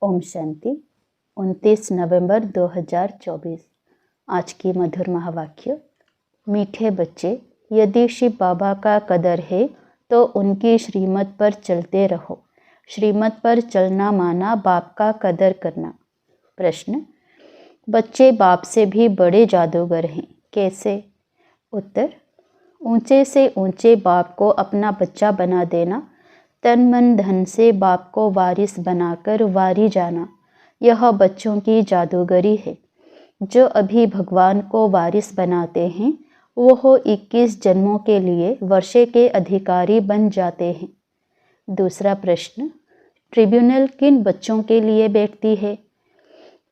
ओम शांति। 29 नवंबर 2024। आज की मधुर महावाक्य। मीठे बच्चे, यदि शिव बाबा का कदर है तो उनकी श्रीमत पर चलते रहो। श्रीमत पर चलना माना बाप का कदर करना। प्रश्न, बच्चे बाप से भी बड़े जादूगर हैं, कैसे? उत्तर, ऊंचे से ऊंचे बाप को अपना बच्चा बना देना, तन मन धन से बाप को वारिस बनाकर वारी जाना, यह बच्चों की जादूगरी है। जो अभी भगवान को वारिस बनाते हैं वो 21 जन्मों के लिए वर्षे के अधिकारी बन जाते हैं। दूसरा प्रश्न, ट्रिब्यूनल किन बच्चों के लिए बैठती है?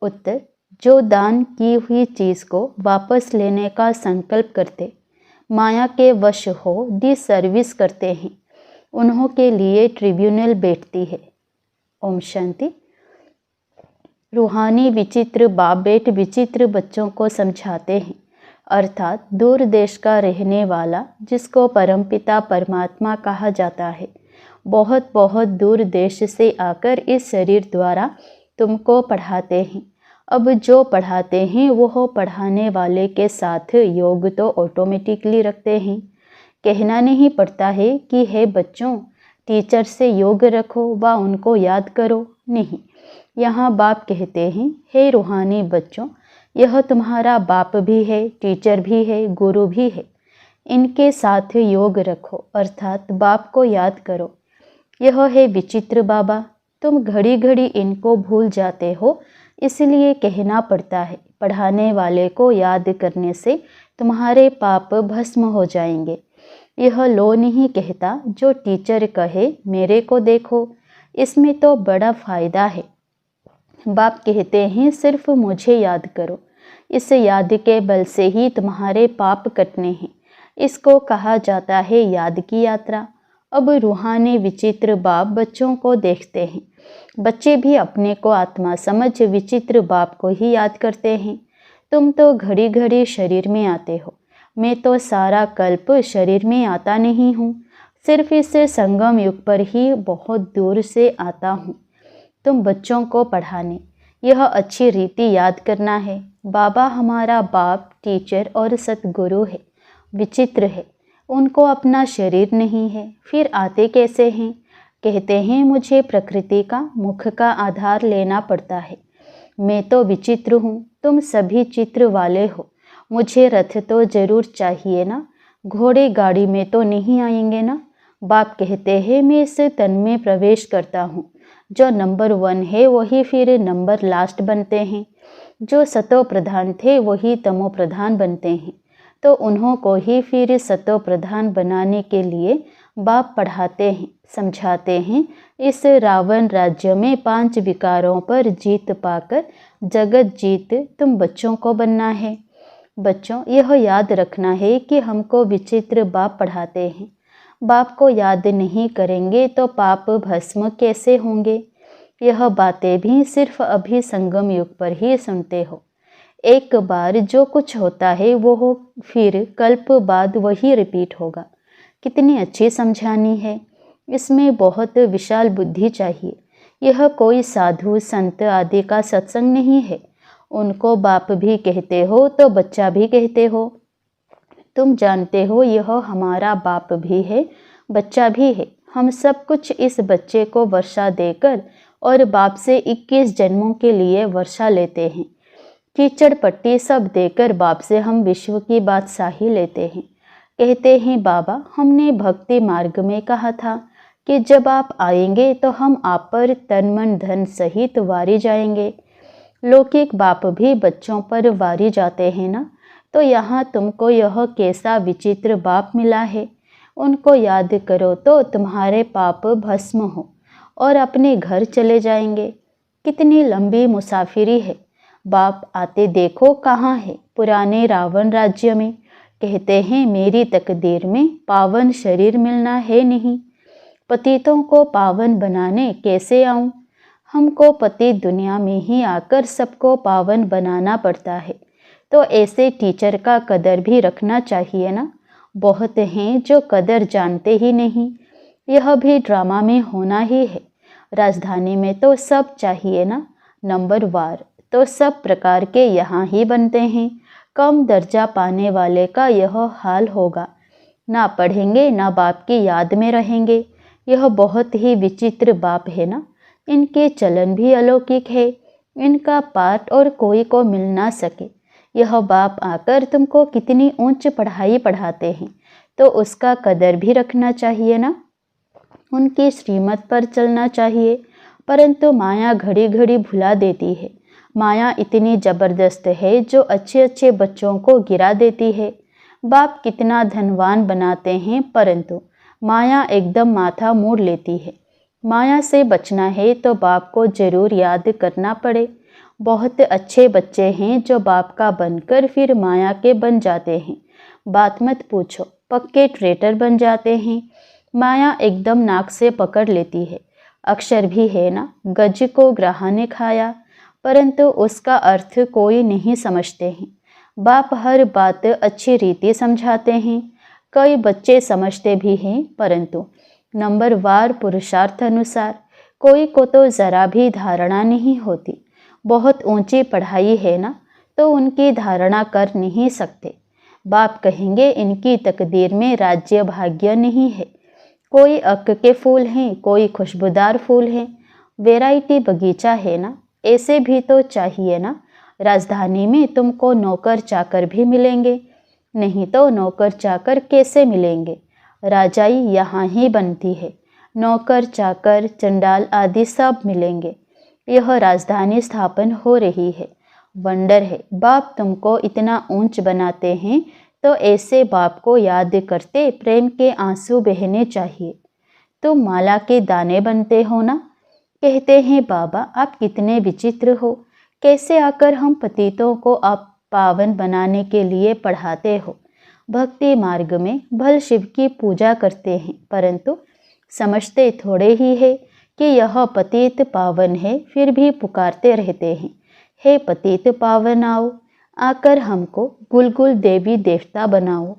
उत्तर, जो दान की हुई चीज़ को वापस लेने का संकल्प करते, माया के वश हो डिसर्विस करते हैं, उन्हों के लिए ट्रिब्यूनल बैठती है। ओम शांति। रूहानी विचित्र बाप बेट विचित्र बच्चों को समझाते हैं, अर्थात दूर देश का रहने वाला जिसको परमपिता परमात्मा कहा जाता है, बहुत बहुत दूर देश से आकर इस शरीर द्वारा तुमको पढ़ाते हैं। अब जो पढ़ाते हैं वो पढ़ाने वाले के साथ योग तो ऑटोमेटिकली रखते हैं। कहना नहीं पड़ता है कि हे बच्चों टीचर से योग रखो व उनको याद करो, नहीं। यहाँ बाप कहते हैं, हे रूहानी बच्चों, यह तुम्हारा बाप भी है, टीचर भी है, गुरु भी है। इनके साथ योग रखो, अर्थात बाप को याद करो। यह है विचित्र बाबा, तुम घड़ी घड़ी इनको भूल जाते हो, इसलिए कहना पड़ता है। पढ़ाने वाले को याद करने से तुम्हारे पाप भस्म हो जाएंगे। यह लो नहीं कहता जो टीचर कहे मेरे को देखो, इसमें तो बड़ा फायदा है। बाप कहते हैं सिर्फ मुझे याद करो, इस याद के बल से ही तुम्हारे पाप कटने हैं। इसको कहा जाता है याद की यात्रा। अब रूहानी विचित्र बाप बच्चों को देखते हैं। बच्चे भी अपने को आत्मा समझ विचित्र बाप को ही याद करते हैं। तुम तो घड़ी घड़ी शरीर में आते हो, मैं तो सारा कल्प शरीर में आता नहीं हूँ, सिर्फ इस संगम युग पर ही बहुत दूर से आता हूँ तुम बच्चों को पढ़ाने। यह अच्छी रीति याद करना है। बाबा हमारा बाप, टीचर और सतगुरु है। विचित्र है, उनको अपना शरीर नहीं है, फिर आते कैसे हैं? कहते हैं मुझे प्रकृति का मुख का आधार लेना पड़ता है। मैं तो विचित्र हूँ, तुम सभी चित्र वाले हो। मुझे रथ तो जरूर चाहिए ना, घोड़े गाड़ी में तो नहीं आएंगे ना। बाप कहते हैं मैं इस तन में प्रवेश करता हूँ। जो नंबर 1 है वही फिर नंबर लास्ट बनते हैं। जो सतो प्रधान थे वही तमो प्रधान बनते हैं, तो उन्हों को ही फिर सतो प्रधान बनाने के लिए बाप पढ़ाते हैं, समझाते हैं। इस रावण राज्य में 5 विकारों पर जीत पाकर जगत जीत तुम बच्चों को बनना है। बच्चों, यह याद रखना है कि हमको विचित्र बाप पढ़ाते हैं। बाप को याद नहीं करेंगे तो पाप भस्म कैसे होंगे? यह बातें भी सिर्फ अभी संगम युग पर ही सुनते हो। एक बार जो कुछ होता है वो फिर कल्प बाद वही रिपीट होगा। कितनी अच्छी समझानी है। इसमें बहुत विशाल बुद्धि चाहिए। यह कोई साधु संत आदि का सत्संग नहीं है। उनको बाप भी कहते हो तो बच्चा भी कहते हो। तुम जानते हो यह हमारा बाप भी है, बच्चा भी है। हम सब कुछ इस बच्चे को वर्षा देकर और बाप से 21 जन्मों के लिए वर्षा लेते हैं। कीचड़ पट्टी सब देकर बाप से हम विश्व की बादशाही लेते हैं। कहते हैं बाबा, हमने भक्ति मार्ग में कहा था कि जब आप आएंगे तो हम आप पर तन मन धन सहित वारी जाएंगे। लौकिक बाप भी बच्चों पर वारी जाते हैं ना, तो यहाँ तुमको यह कैसा विचित्र बाप मिला है। उनको याद करो तो तुम्हारे पाप भस्म हो और अपने घर चले जाएंगे। कितनी लंबी मुसाफिरी है। बाप आते देखो कहाँ है, पुराने रावण राज्य में। कहते हैं मेरी तकदीर में पावन शरीर मिलना है नहीं। पतितों को पावन बनाने कैसे आऊं? हमको पति दुनिया में ही आकर सबको पावन बनाना पड़ता है, तो ऐसे टीचर का कदर भी रखना चाहिए ना। बहुत हैं जो कदर जानते ही नहीं। यह भी ड्रामा में होना ही है। राजधानी में तो सब चाहिए ना, नंबर वार तो सब प्रकार के यहाँ ही बनते हैं। कम दर्जा पाने वाले का यह हाल होगा, ना पढ़ेंगे ना बाप की याद में रहेंगे। यह बहुत ही विचित्र बाप है ना, इनके चलन भी अलौकिक है, इनका पाठ और कोई को मिल ना सके। यह बाप आकर तुमको कितनी ऊंच पढ़ाई पढ़ाते हैं, तो उसका कदर भी रखना चाहिए ना, उनकी श्रीमत पर चलना चाहिए। परंतु माया घड़ी घड़ी भुला देती है। माया इतनी जबरदस्त है जो अच्छे अच्छे बच्चों को गिरा देती है। बाप कितना धनवान बनाते हैं, परंतु माया एकदम माथा मोड़ लेती है। माया से बचना है तो बाप को जरूर याद करना पड़े। बहुत अच्छे बच्चे हैं जो बाप का बनकर फिर माया के बन जाते हैं। बात मत पूछो, पक्के ट्रेटर बन जाते हैं। माया एकदम नाक से पकड़ लेती है। अक्षर भी है ना, गज को ग्राह ने खाया, परंतु उसका अर्थ कोई नहीं समझते हैं। बाप हर बात अच्छी रीति समझाते हैं। कई बच्चे समझते भी हैं, परंतु नंबरवार पुरुषार्थ अनुसार। कोई को तो ज़रा भी धारणा नहीं होती। बहुत ऊंची पढ़ाई है ना, तो उनकी धारणा कर नहीं सकते। बाप कहेंगे इनकी तकदीर में राज्य भाग्य नहीं है। कोई अक के फूल हैं, कोई खुशबूदार फूल हैं, वैरायटी बगीचा है ना, ऐसे भी तो चाहिए ना। राजधानी में तुमको नौकर चाकर भी मिलेंगे, नहीं तो नौकर चाकर कैसे मिलेंगे। राजाई यहाँ ही बनती है, नौकर चाकर चंडाल आदि सब मिलेंगे। यह राजधानी स्थापन हो रही है। वंडर है, बाप तुमको इतना ऊंच बनाते हैं तो ऐसे बाप को याद करते प्रेम के आंसू बहने चाहिए। तुम माला के दाने बनते हो ना। कहते हैं बाबा आप कितने विचित्र हो, कैसे आकर हम पतितों को आप पावन बनाने के लिए पढ़ाते हो। भक्ति मार्ग में भल शिव की पूजा करते हैं, परंतु समझते थोड़े ही है कि यह पतित पावन है, फिर भी पुकारते रहते हैं, हे पतित पावन आओ, आकर हमको गुलगुल देवी देवता बनाओ।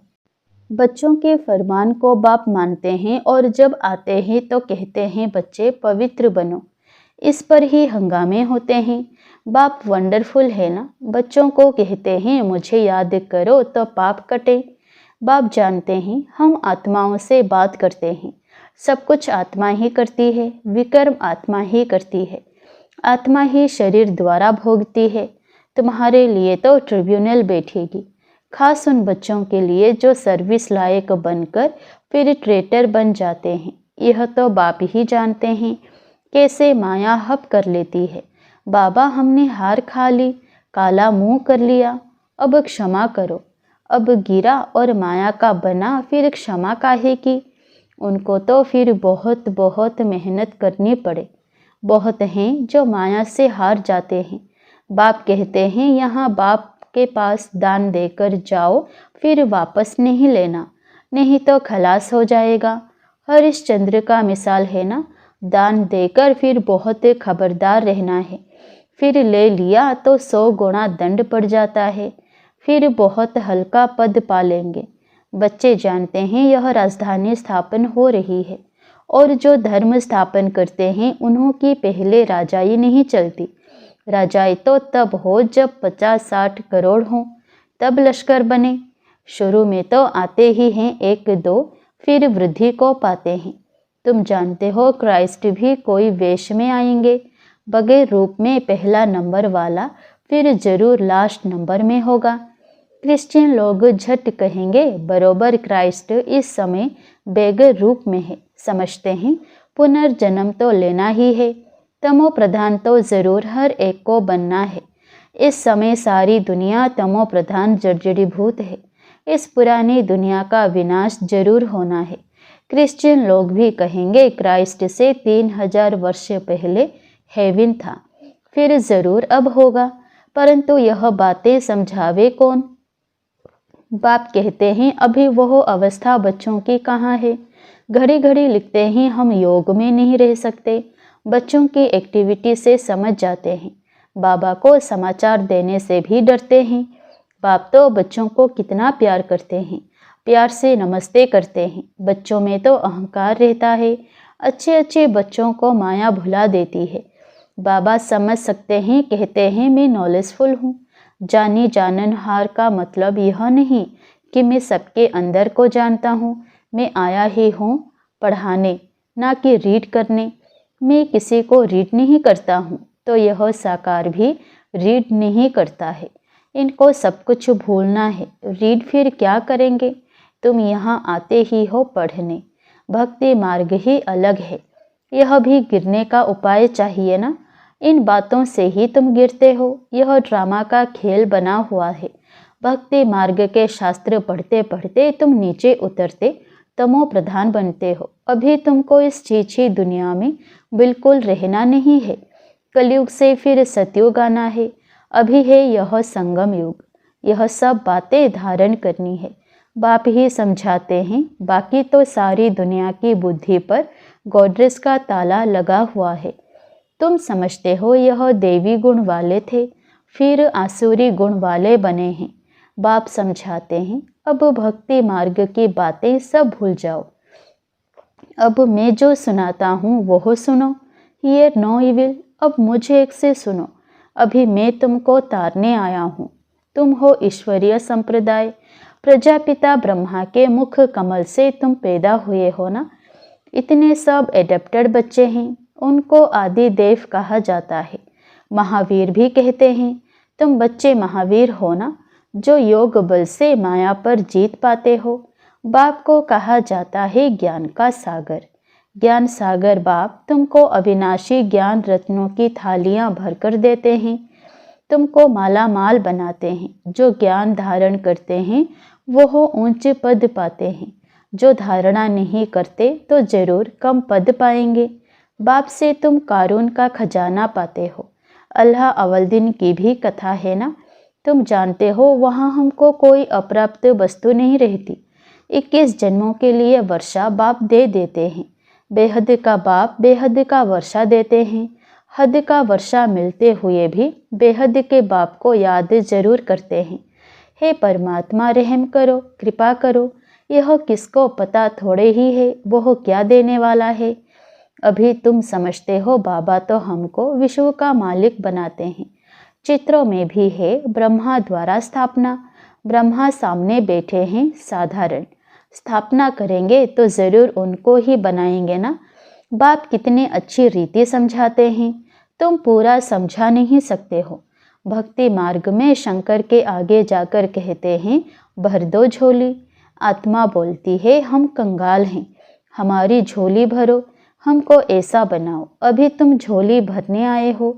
बच्चों के फरमान को बाप मानते हैं और जब आते हैं तो कहते हैं बच्चे पवित्र बनो। इस पर ही हंगामे होते हैं। बाप वंडरफुल है ना, बच्चों को कहते हैं मुझे याद करो तो पाप कटे। बाप जानते हैं हम आत्माओं से बात करते हैं, सब कुछ आत्मा ही करती है, विकर्म आत्मा ही करती है, आत्मा ही शरीर द्वारा भोगती है। तुम्हारे लिए तो ट्रिब्यूनल बैठेगी, खास उन बच्चों के लिए जो सर्विस लायक बनकर फिर ट्रेटर बन जाते हैं। यह तो बाप ही जानते हैं कैसे माया हप कर लेती है। बाबा हमने हार खा ली, काला मुंह कर लिया, अब क्षमा करो। अब गिरा और माया का बना, फिर क्षमा काहे की। उनको तो फिर बहुत बहुत मेहनत करनी पड़े। बहुत हैं जो माया से हार जाते हैं। बाप कहते हैं यहाँ बाप के पास दान देकर जाओ, फिर वापस नहीं लेना, नहीं तो खलास हो जाएगा। हरिश्चंद्र का मिसाल है ना, दान देकर फिर बहुत खबरदार रहना है, फिर ले लिया तो 100 गुना दंड पड़ जाता है, फिर बहुत हल्का पद पा लेंगे। बच्चे जानते हैं यह राजधानी स्थापन हो रही है, और जो धर्म स्थापन करते हैं उन्हों की पहले राजाई नहीं चलती। राजाई तो तब हो जब 50-60 करोड़ हों, तब लश्कर बने। शुरू में तो आते ही हैं 1-2, फिर वृद्धि को पाते हैं। तुम जानते हो क्राइस्ट भी कोई वेश में आएंगे, बगैर रूप में पहला नंबर वाला, फिर जरूर लास्ट नंबर में होगा। क्रिश्चियन लोग झट कहेंगे बरोबर क्राइस्ट इस समय बेगर रूप में है, समझते हैं पुनर्जन्म तो लेना ही है, तमो प्रधान तो जरूर हर एक को बनना है। इस समय सारी दुनिया तमो प्रधान जर्जरीभूत है, इस पुरानी दुनिया का विनाश जरूर होना है। क्रिश्चियन लोग भी कहेंगे क्राइस्ट से 3000 वर्ष पहले हेवन था, फिर जरूर अब होगा, परंतु यह बातें समझावे कौन। बाप कहते हैं अभी वह अवस्था बच्चों की कहाँ है। घड़ी घड़ी लिखते हैं हम योग में नहीं रह सकते, बच्चों की एक्टिविटी से समझ जाते हैं। बाबा को समाचार देने से भी डरते हैं। बाप तो बच्चों को कितना प्यार करते हैं, प्यार से नमस्ते करते हैं। बच्चों में तो अहंकार रहता है, अच्छे अच्छे बच्चों को माया भुला देती है। बाबा समझ सकते हैं, कहते हैं मैं नॉलेजफुल हूँ। जानी जाननहार का मतलब यह नहीं कि मैं सबके अंदर को जानता हूँ। मैं आया ही हूँ पढ़ाने, ना कि रीड करने। मैं किसी को रीड नहीं करता हूँ तो यह साकार भी रीड नहीं करता है। इनको सब कुछ भूलना है। रीड फिर क्या करेंगे? तुम यहाँ आते ही हो पढ़ने। भक्ति मार्ग ही अलग है। यह भी गिरने का उपाय चाहिए ना। इन बातों से ही तुम गिरते हो। यह ड्रामा का खेल बना हुआ है। भक्ति मार्ग के शास्त्र पढ़ते पढ़ते तुम नीचे उतरते तमो प्रधान बनते हो। अभी तुमको इस छीछी दुनिया में बिल्कुल रहना नहीं है। कलयुग से फिर सतयुग आना है। अभी है यह संगम युग। यह सब बातें धारण करनी है। बाप ही समझाते हैं, बाकी तो सारी दुनिया की बुद्धि पर गोड्रेज का ताला लगा हुआ है। तुम समझते हो यह देवी गुण वाले थे, फिर आसुरी गुण वाले बने हैं। बाप समझाते हैं, अब भक्ति मार्ग की बातें सब भूल जाओ। अब मैं जो सुनाता हूँ वो सुनो। Hear no evil. अब मुझे एक से सुनो। अभी मैं तुमको तारने आया हूँ। तुम हो ईश्वरीय संप्रदाय। प्रजापिता ब्रह्मा के मुख कमल से तुम पैदा हुए हो ना। इतने सब एडेप्टेड बच्चे हैं, उनको आदि देव कहा जाता है। महावीर भी कहते हैं, तुम बच्चे महावीर हो ना, जो योग बल से माया पर जीत पाते हो। बाप को कहा जाता है ज्ञान का सागर। ज्ञान सागर बाप तुमको अविनाशी ज्ञान रत्नों की थालियां भरकर देते हैं। तुमको माला माल बनाते हैं। जो ज्ञान धारण करते हैं वो ऊंच पद पाते हैं। जो धारणा नहीं करते तो जरूर कम पद पाएंगे। बाप से तुम कारून का खजाना पाते हो। अल्लाह अव्वल दिन की भी कथा है ना। तुम जानते हो वहाँ हमको कोई अप्राप्त वस्तु नहीं रहती। 21 जन्मों के लिए वर्षा बाप दे देते हैं। बेहद का बाप बेहद का वर्षा देते हैं। हद का वर्षा मिलते हुए भी बेहद के बाप को याद जरूर करते हैं। हे परमात्मा रहम करो, कृपा करो। यह किसको पता थोड़े ही है वह क्या देने वाला है। अभी तुम समझते हो बाबा तो हमको विश्व का मालिक बनाते हैं। चित्रों में भी है ब्रह्मा द्वारा स्थापना। ब्रह्मा सामने बैठे हैं साधारण। स्थापना करेंगे तो जरूर उनको ही बनाएंगे ना। बाप कितनी अच्छी रीति समझाते हैं, तुम पूरा समझा नहीं सकते हो। भक्ति मार्ग में शंकर के आगे जाकर कहते हैं, भर दो झोली। आत्मा बोलती है, हम कंगाल हैं, हमारी झोली भरो, हमको ऐसा बनाओ। अभी तुम झोली भरने आए हो।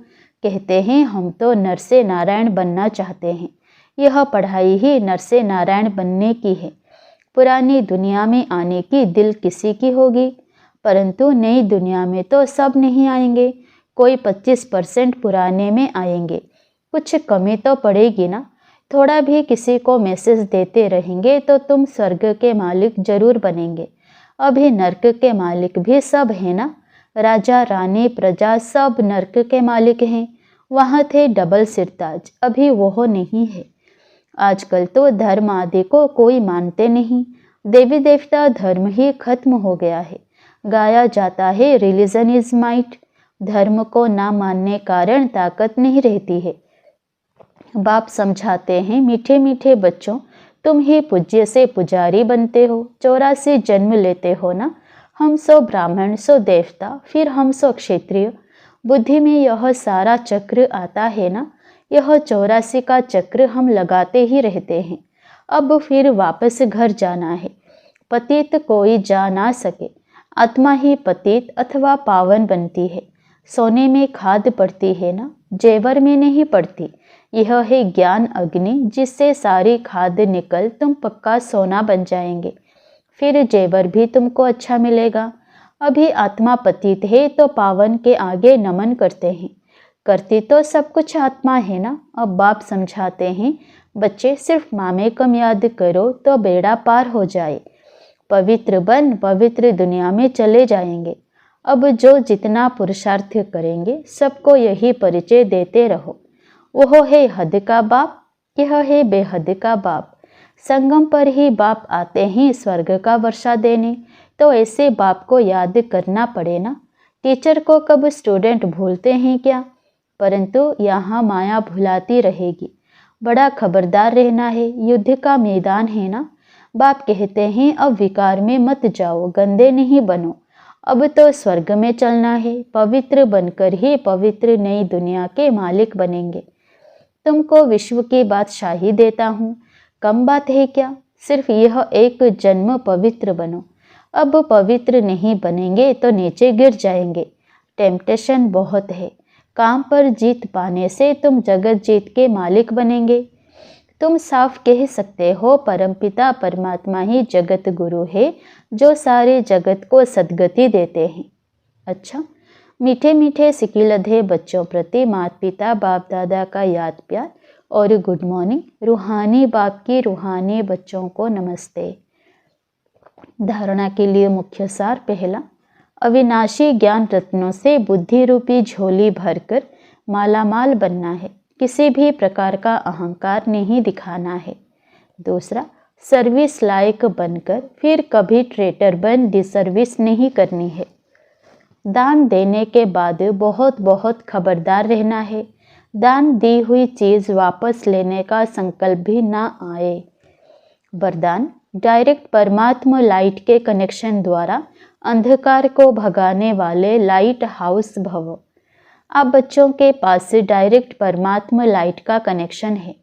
कहते हैं, हम तो नर से नारायण बनना चाहते हैं। यह पढ़ाई ही नर से नारायण बनने की है। पुरानी दुनिया में आने की दिल किसी की होगी, परंतु नई दुनिया में तो सब नहीं आएंगे। कोई 25% पुराने में आएंगे। कुछ कमी तो पड़ेगी ना। थोड़ा भी किसी को मैसेज देते रहेंगे तो तुम स्वर्ग के मालिक जरूर बनेंगे। अभी नर्क के मालिक भी सब है ना। राजा रानी प्रजा सब नर्क के मालिक हैं। वहाँ थे डबल सिरताज, अभी वो नहीं है। आजकल तो धर्म आदि को कोई मानते नहीं। देवी देवता धर्म ही खत्म हो गया है। गाया जाता है रिलीजन इज माइट। धर्म को ना मानने कारण ताकत नहीं रहती है। बाप समझाते हैं, मीठे मीठे बच्चों, तुम ही पूज्य से पुजारी बनते हो। 84 जन्म लेते हो ना। हम सो ब्राह्मण, सो देवता, फिर हम सो क्षत्रिय। बुद्धि में यह सारा चक्र आता है ना। यह 84 का चक्र हम लगाते ही रहते हैं। अब फिर वापस घर जाना है। पतित कोई जा ना सके। आत्मा ही पतित अथवा पावन बनती है। सोने में खाद पड़ती है ना, जेवर में नहीं पड़ती। यह है ज्ञान अग्नि, जिससे सारी खाद निकल तुम पक्का सोना बन जाएंगे। फिर जेवर भी तुमको अच्छा मिलेगा। अभी आत्मा पतित है तो पावन के आगे नमन करते हैं। करती तो सब कुछ आत्मा है ना। अब बाप समझाते हैं, बच्चे सिर्फ मामे कम याद करो तो बेड़ा पार हो जाए। पवित्र बन पवित्र दुनिया में चले जाएंगे। अब जो जितना पुरुषार्थ करेंगे सबको यही परिचय देते रहो। वह है हद का बाप, यह है बेहद का बाप। संगम पर ही बाप आते हैं स्वर्ग का वर्षा देने। तो ऐसे बाप को याद करना पड़े ना। टीचर को कब स्टूडेंट भूलते हैं क्या? परंतु यहाँ माया भुलाती रहेगी। बड़ा खबरदार रहना है, युद्ध का मैदान है ना। बाप कहते हैं अब विकार में मत जाओ, गंदे नहीं बनो, अब तो स्वर्ग में चलना है। पवित्र बनकर ही पवित्र नई दुनिया के मालिक बनेंगे। तुमको विश्व की बादशाही देता हूँ, कम बात है क्या? सिर्फ यह एक जन्म पवित्र बनो। अब पवित्र नहीं बनेंगे तो नीचे गिर जाएंगे। टेम्पटेशन बहुत है। काम पर जीत पाने से तुम जगत जीत के मालिक बनेंगे। तुम साफ कह सकते हो परमपिता परमात्मा ही जगत गुरु है, जो सारे जगत को सद्गति देते हैं। अच्छा, मीठे मीठे सिकिलधे बच्चों प्रति माता पिता बाप दादा का याद प्यार और गुड मॉर्निंग। रूहानी बाप की रूहानी बच्चों को नमस्ते। धारणा के लिए मुख्य सार। पहला, अविनाशी ज्ञान रत्नों से बुद्धि रूपी झोली भरकर मालामाल बनना है। किसी भी प्रकार का अहंकार नहीं दिखाना है। दूसरा, सर्विस लायक बनकर फिर कभी ट्रेटर बन डिसर्विस नहीं करनी है। दान देने के बाद बहुत बहुत खबरदार रहना है। दान दी हुई चीज़ वापस लेने का संकल्प भी ना आए। वरदान, डायरेक्ट परमात्मा लाइट के कनेक्शन द्वारा अंधकार को भगाने वाले लाइट हाउस भव। आप बच्चों के पास डायरेक्ट परमात्मा लाइट का कनेक्शन है।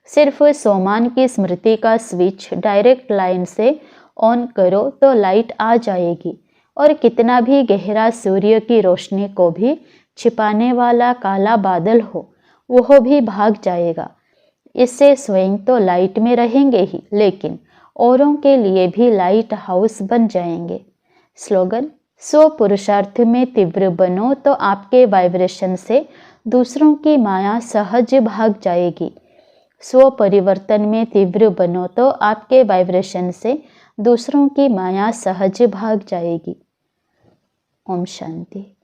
सिर्फ सोमान की स्मृति का स्विच डायरेक्ट लाइन से ऑन करो तो लाइट आ जाएगी और कितना भी गहरा सूर्य की रोशनी को भी छिपाने वाला काला बादल हो वह भी भाग जाएगा। इससे स्वयं तो लाइट में रहेंगे ही, लेकिन औरों के लिए भी लाइट हाउस बन जाएंगे। स्लोगन, स्व पुरुषार्थ में तीव्र बनो तो आपके वाइब्रेशन से दूसरों की माया सहज भाग जाएगी। स्व परिवर्तन में तीव्र बनो तो आपके वाइब्रेशन से दूसरों की माया सहज भाग जाएगी। ओम शांति।